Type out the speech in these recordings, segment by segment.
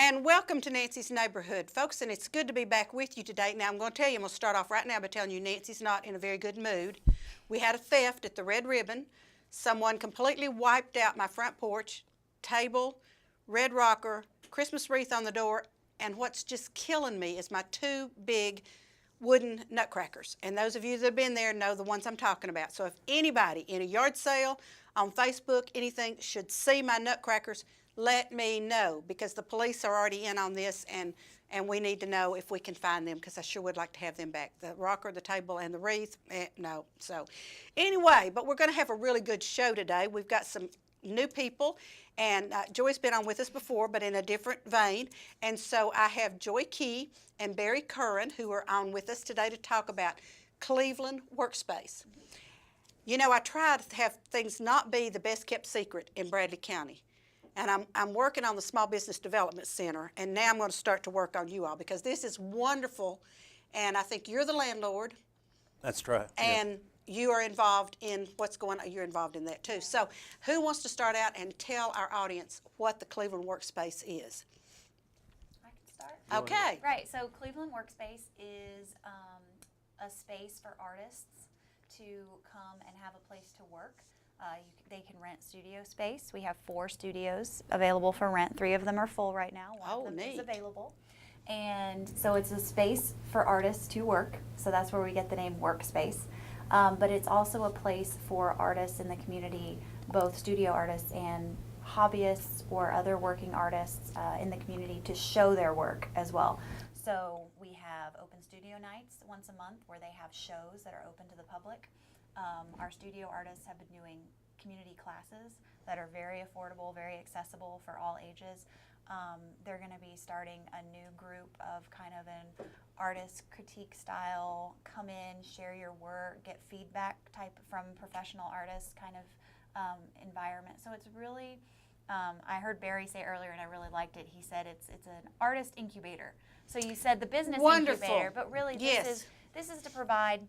And welcome to Nancy's Neighborhood, folks, and it's good to be back with you today. Now, I'm going to tell you, I'm going to start off right now by telling you Nancy's not in a very good mood. We had a theft at the Red Ribbon. Someone completely wiped out my front porch, table, red rocker, Christmas wreath on the door, and what's just killing me is my two big wooden nutcrackers. And those of you that have been there know the ones I'm talking about. So if anybody in a yard sale, on Facebook, anything, should see my nutcrackers, let me know, because the police are already in on this, and we need to know if we can find them, because I sure would like to have them back. The rocker, the table, and the wreath, no. So anyway, but we're going to have a really good show today. We've got some new people, and Joy's been on with us before, but in a different vein. And so I have Joy Key and Barry Currin, who are on with us today to talk about Cleveland Workspace. You know, I try to have things not be the best kept secret in Bradley County. And I'm working on the Small Business Development Center, and now I'm going to start to work on you all, because this is wonderful, and I think you're the landlord. That's right. And you are involved in what's going on. You're involved in that too. So who wants to start out and tell our audience what the Cleveland Workspace is? I can start. Okay. Right, so Cleveland Workspace is a space for artists to come and have a place to work. They can rent studio space. We have 4 studios available for rent. 3 of them are full right now. One of them is available. And so it's a space for artists to work. So that's where we get the name Workspace. But it's also a place for artists in the community, both studio artists and hobbyists or other working artists in the community, to show their work as well. So we have open studio nights once a month where they have shows that are open to the public. Our studio artists have been doing community classes that are very affordable, very accessible for all ages. They're going to be starting a new group of kind of an artist critique style, come in, share your work, get feedback type from professional artists kind of environment. So it's really, I heard Barry say earlier, and I really liked it. He said it's an artist incubator. So you said the business incubator, but really this is to provide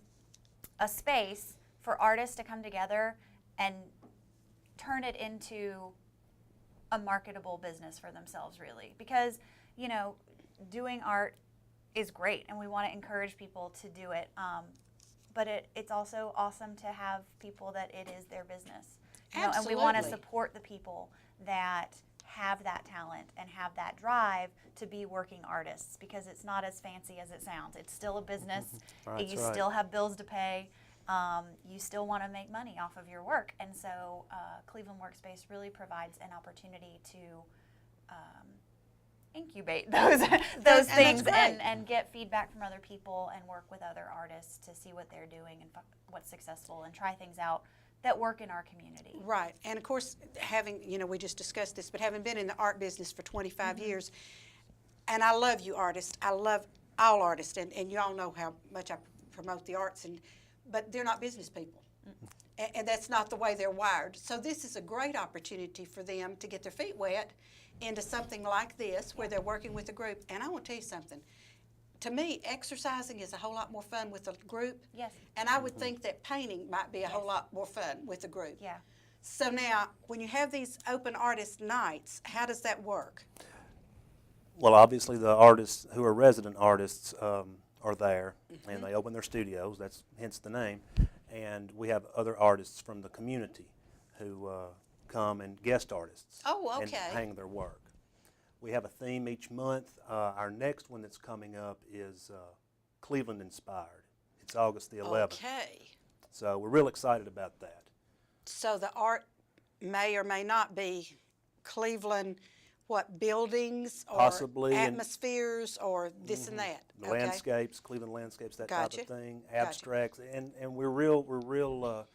a space for artists to come together and turn it into a marketable business for themselves, really. Because, you know, doing art is great, and we want to encourage people to do it. But it's also awesome to have people that it is their business. You know, and we want to support the people that have that talent and have that drive to be working artists, because it's not as fancy as it sounds. It's still a business. You still have bills to pay. You still want to make money off of your work, and so Cleveland Workspace really provides an opportunity to incubate those things and get feedback from other people and work with other artists to see what they're doing and what's successful, and try things out that work in our community. Right, and of course, having, you know, we just discussed this, but having been in the art business for 25 years, and I love you artists, I love all artists, and you all know how much I promote the arts, but they're not business people. And that's not the way they're wired. So this is a great opportunity for them to get their feet wet into something like this, where they're working with a group. And I want to tell you something. To me, exercising is a whole lot more fun with a group. Yes. And I would think that painting might be a whole lot more fun with a group. Yeah. So now, when you have these open artist nights, how does that work? Well, obviously the artists who are resident artists are there, and they open their studios. That's hence the name. And we have other artists from the community who come, and guest artists. Oh, okay. And hang their work. We have a theme each month. Our next one that's coming up is Cleveland inspired. It's August the 11th. Okay. So we're real excited about that. So the art may or may not be Cleveland, what, buildings or possibly atmospheres or this and that? The landscapes, Cleveland landscapes, that Gotcha. type of thing, abstracts, and we're real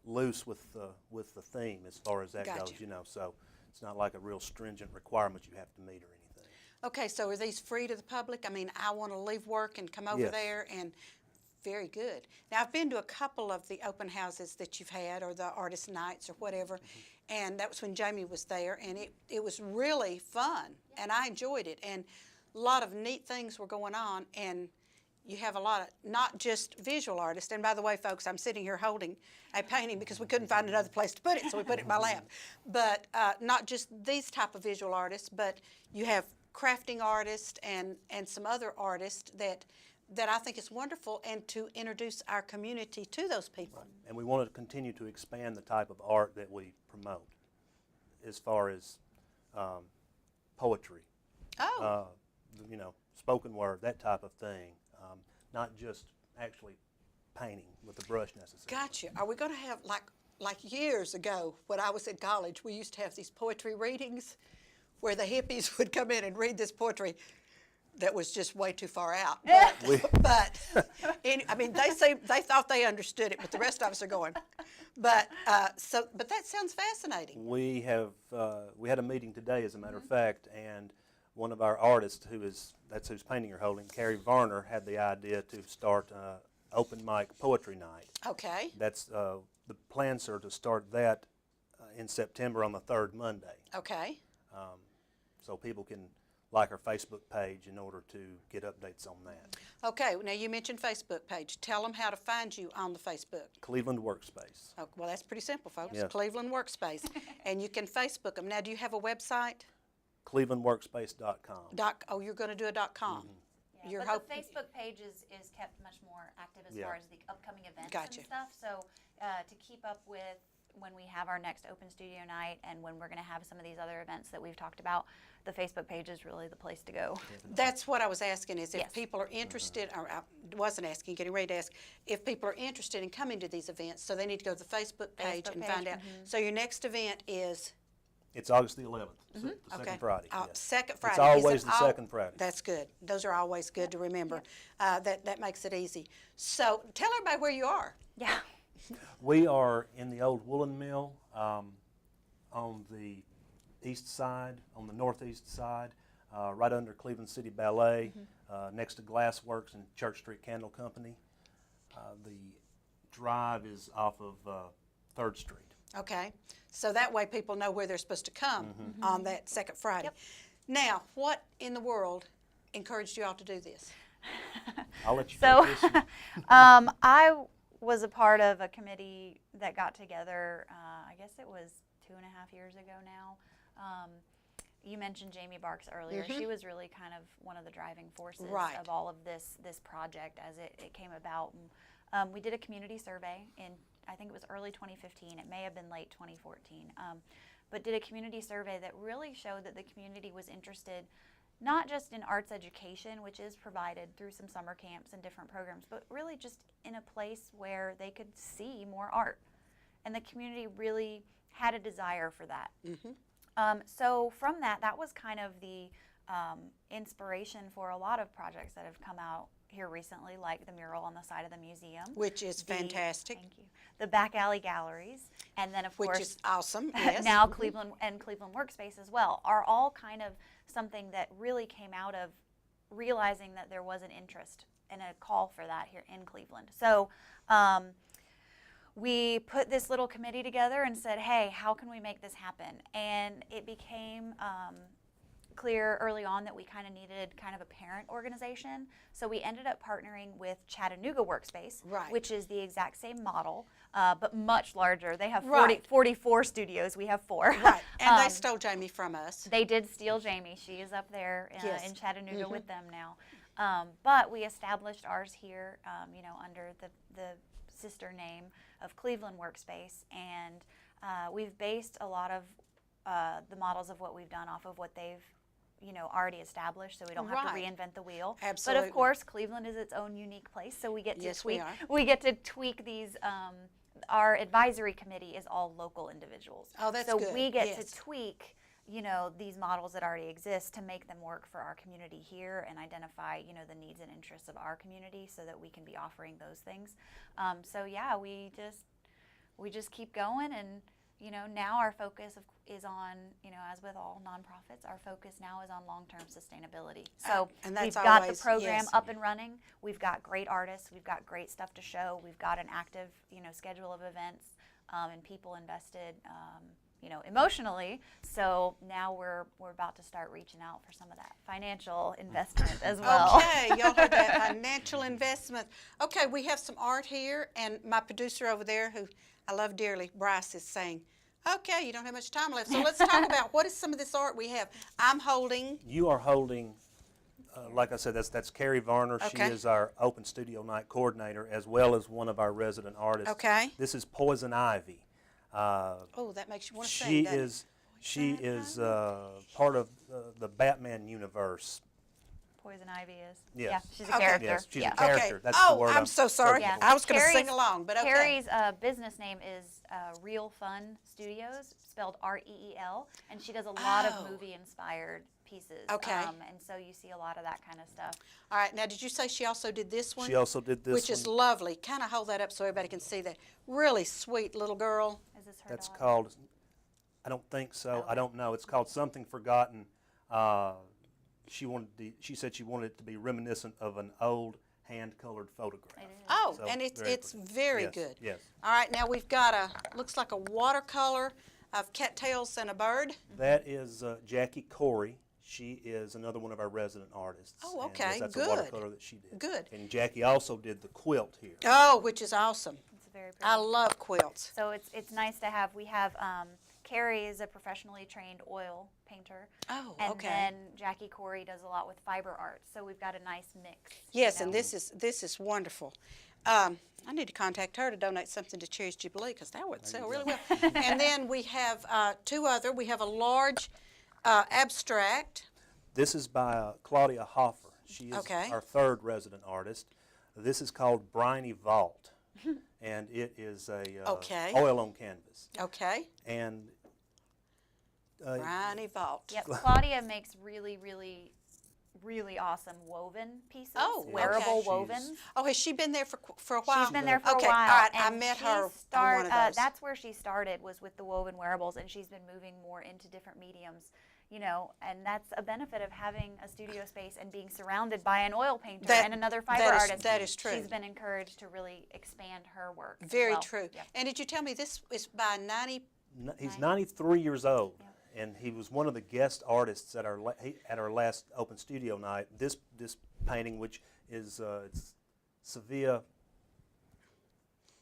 loose with the theme as far as that goes, you know. So it's not like a real stringent requirement you have to meet or anything. Okay, so are these free to the public? I mean, I want to leave work and come over there, and very good. Now, I've been to a couple of the open houses that you've had, or the artist nights or whatever, and that was when Jamie was there, and it was really fun, and I enjoyed it, and a lot of neat things were going on, and you have a lot of, not just visual artists, and by the way, folks, I'm sitting here holding a painting because we couldn't find another place to put it, so we put it in my lap. But not just these type of visual artists, but you have crafting artists and some other artists that I think is wonderful, and to introduce our community to those people. And we want to continue to expand the type of art that we promote as far as poetry, Oh, you know, spoken word, that type of thing, not just actually painting with the brush necessarily. gotcha. Are we going to have, like years ago when I was in college, we used to have these poetry readings where the hippies would come in and read this poetry that was just way too far out. I mean, they thought they understood it, but the rest of us are going. But that sounds fascinating. We had a meeting today, as a matter of fact, and one of our artists, who's painting you're holding, Carrie Varner, had the idea to start open mic poetry night. Okay. That's the plans are to start that in September on the third Monday, Okay. so people can like our Facebook page in order to get updates on that. Okay. Now you mentioned Facebook page. Tell them how to find you on the Facebook. Cleveland Workspace. Oh, well, that's pretty simple, folks. Yes. Cleveland Workspace, and you can Facebook them. Now, do you have a website? ClevelandWorkspace.com. Oh, you're going to do a .com. Yeah, You're but hope- the Facebook page is kept much more active as Yeah. far as the upcoming events Gotcha. and stuff. So to keep up with when we have our next open studio night and when we're going to have some of these other events that we've talked about, the Facebook page is really the place to go. That's what I was asking, is if Yes. people are interested, or I wasn't asking, getting ready to ask, if people are interested in coming to these events, so they need to go to the Facebook page Facebook and page, find out. So your next event is? It's August the 11th, the Okay. second Friday. Yes. Second Friday. It's Is it always the second Friday. That's good. Those are always good to remember. That makes it easy. So tell everybody where you are. Yeah. We are in the old woolen mill on the east side, on the northeast side, right under Cleveland City Ballet, next to Glass Works and Church Street Candle Company. The drive is off of 3rd Street. Okay, so that way people know where they're supposed to come on that second Friday. Yep. Now, what in the world encouraged you all to do this? I'll let you So take this. I was a part of a committee that got together, I guess it was 2.5 years ago now. You mentioned Jamie Barks earlier. She was really kind of one of the driving forces Right. of all of this project as it came about. We did a community survey in, I think it was early 2015. It may have been late 2014. But did a community survey that really showed that the community was interested not just in arts education, which is provided through some summer camps and different programs, but really just in a place where they could see more art. And the community really had a desire for that. So from that was kind of the inspiration for a lot of projects that have come out here recently, like the mural on the side of the museum. Which is fantastic. Thank you. The back alley galleries, and then of Which course is awesome, yes. now Cleveland and Cleveland Workspace as well, are all kind of something that really came out of realizing that there was an interest and a call for that here in Cleveland. So we put this little committee together and said, hey, how can we make this happen? And it became clear early on that we kind of needed kind of a parent organization. So we ended up partnering with Chattanooga Workspace, Right. which is the exact same model, but much larger. They have Right. 44 studios. We have 4. Right, and they stole Jamie from us. They did steal Jamie. She is up there Yes. in Chattanooga with them now. But we established ours here, under the sister name of Cleveland Workspace, and we've based a lot of the models of what we've done off of what they've already established, so we don't have to Right. reinvent the wheel. Absolutely. But of course, Cleveland is its own unique place, so we get to Yes, we tweak. are. We get to tweak these. Our advisory committee is all local individuals. Oh, that's so good, we get yes. to tweak, these models that already exist to make them work for our community here and identify, the needs and interests of our community so that we can be offering those things. So yeah, we just keep going, and now our focus is on, as with all nonprofits, our focus now is on long-term sustainability. So and that's we've got the always- program yes. up and running. We've got great artists. We've got great stuff to show. We've got an active, schedule of events and people invested. emotionally. So now we're about to start reaching out for some of that financial investment as well. Okay, y'all heard that financial investment. Okay, we have some art here, and my producer over there, who I love dearly, Bryce, is saying, okay, you don't have much time left, so let's talk about what is some of this art we have. I'm holding, You are holding, like I said, that's Carrie Varner. Okay. She is our open studio night coordinator, as well as one of our resident artists. Okay. This is Poison Ivy. oh, that makes you want to She sing, doesn't it? is she is part of the Batman universe. Poison Ivy is. Yes. Yeah, she's a Okay. character. Yes, she's yeah. a character. Okay. That's oh, the word I'm so sorry. Yeah. I was going to sing Carrie's- along, but okay. Carrie's business name is Real Fun Studios, spelled REEL, and she does a lot Oh. of movie-inspired pieces. Okay. And so you see a lot of that kind of stuff. All right, now did you say she also did this one? She also did this Which is one. lovely. Kind of hold that up so everybody can see that. Really sweet little girl. Is this her That's daughter? called, I don't think so. I don't know. It's called Something Forgotten. She said she wanted it to be reminiscent of an old hand-colored photograph. It is. Oh, So, and it's pretty. very Yes, good. Yes. All right, now we've got looks like a watercolor of cattails and a bird. That is Jackie Corey. She is another one of our resident artists. Oh, and okay, yes, that's good. a watercolor that she did. Good. And Jackie also did the quilt here. Oh, which is awesome. It's very pretty. I love quilts. So it's nice to have. We have Carrie is a professionally trained oil painter. Oh, And okay. then Jackie Corey does a lot with fiber art. So we've got a nice mix. Yes, you and know. this is wonderful. I need to contact her to donate something to Cherry's Jubilee because that would sell really well. And then we have we have a large abstract. This is by Claudia Hoffer. She is Okay. our third resident artist. This is called Briny Vault, and it is a Okay. oil on canvas. Okay. And Briny Vault. Yep, Claudia makes really, really, really awesome woven pieces. Oh, wearable okay. wovens. Oh, has she been there for a while? She's been there for okay. a while. All right, I and met she her on one of those. That's where she started, was with the woven wearables, and she's been moving more into different mediums. And that's a benefit of having a studio space and being surrounded by an oil painter That- and another fiber that is- artist. that is true. She's been encouraged to really expand her work. as Very well. true. Yep. And did you tell me this is by 90? He's 93 years old, and he was one of the guest artists at our last open studio night. This painting, which is it's Sevilla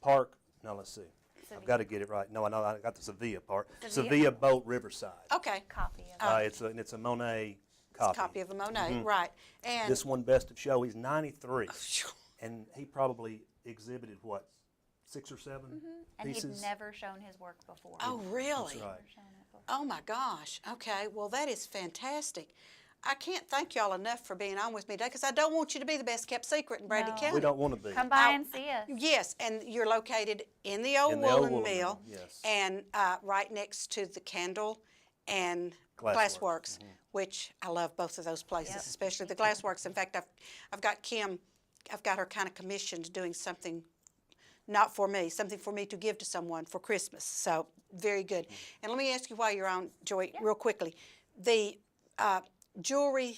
Park. No, let's see. I've got to get it right. No, I know I got the Sevilla part. Sevilla Boat Riverside. Okay. Copy of It's a Monet It's a copy. copy of a Monet, right. And This one, Best of Show, he's 93, and he probably exhibited what, 6 or 7 And pieces. he'd never shown his work before. oh, really? That's right. Never shown it before. Oh my gosh. Okay. Well, that is fantastic. I can't thank y'all enough for being on with me today because I don't want you to be the best kept secret in Brady No. County. We don't want to be. Come by and see us. Yes, and you're located in the old In the old woolen woolen mill, mill, yes. and right next to the Candle and Glassworks. Glassworks, which I love both of those places, Yep. especially the Glassworks. In fact, I've got Kim, I've got her kind of commissioned doing something, not for me, something for me to give to someone for Christmas. So very good. And let me ask you while you're on, Joy, real quickly, the jewelry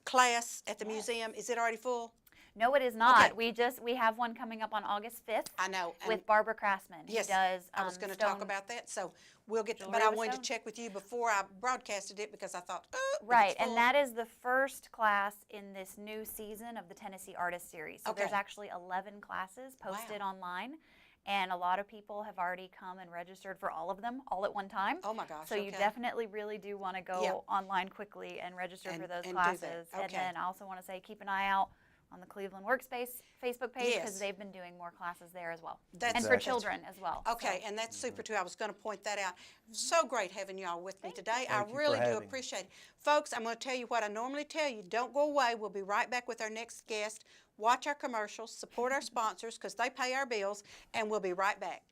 class at the museum, is it already full? No, it is not. Okay. We have one coming up on August 5th. I know. and- With Barbara Craftsman. Yes, Who does, I was going to talk stone- about that, so we'll get. Jewelry But I with wanted to stone. check with you before I broadcasted it because I thought, if Right, it's full- and that is the first class in this new season of the Tennessee Artist Series. So there's Okay. actually 11 classes posted Wow. online, and a lot of people have already come and registered for all of them all at one time. Oh my gosh! So you okay. definitely really do want to go Yeah. online quickly and register And- for those and do that. classes. And Okay. then I also want to say keep an eye out on the Cleveland Workspace Facebook page because Yes. they've been doing more classes there as well. That's- and for that's- children as well. Okay, So- and that's super too. I was going to point that out. So great having y'all with me today. I Thank you for really do having me. appreciate it. Folks, I'm going to tell you what I normally tell you. Don't go away. We'll be right back with our next guest. Watch our commercials, support our sponsors because they pay our bills, and we'll be right back.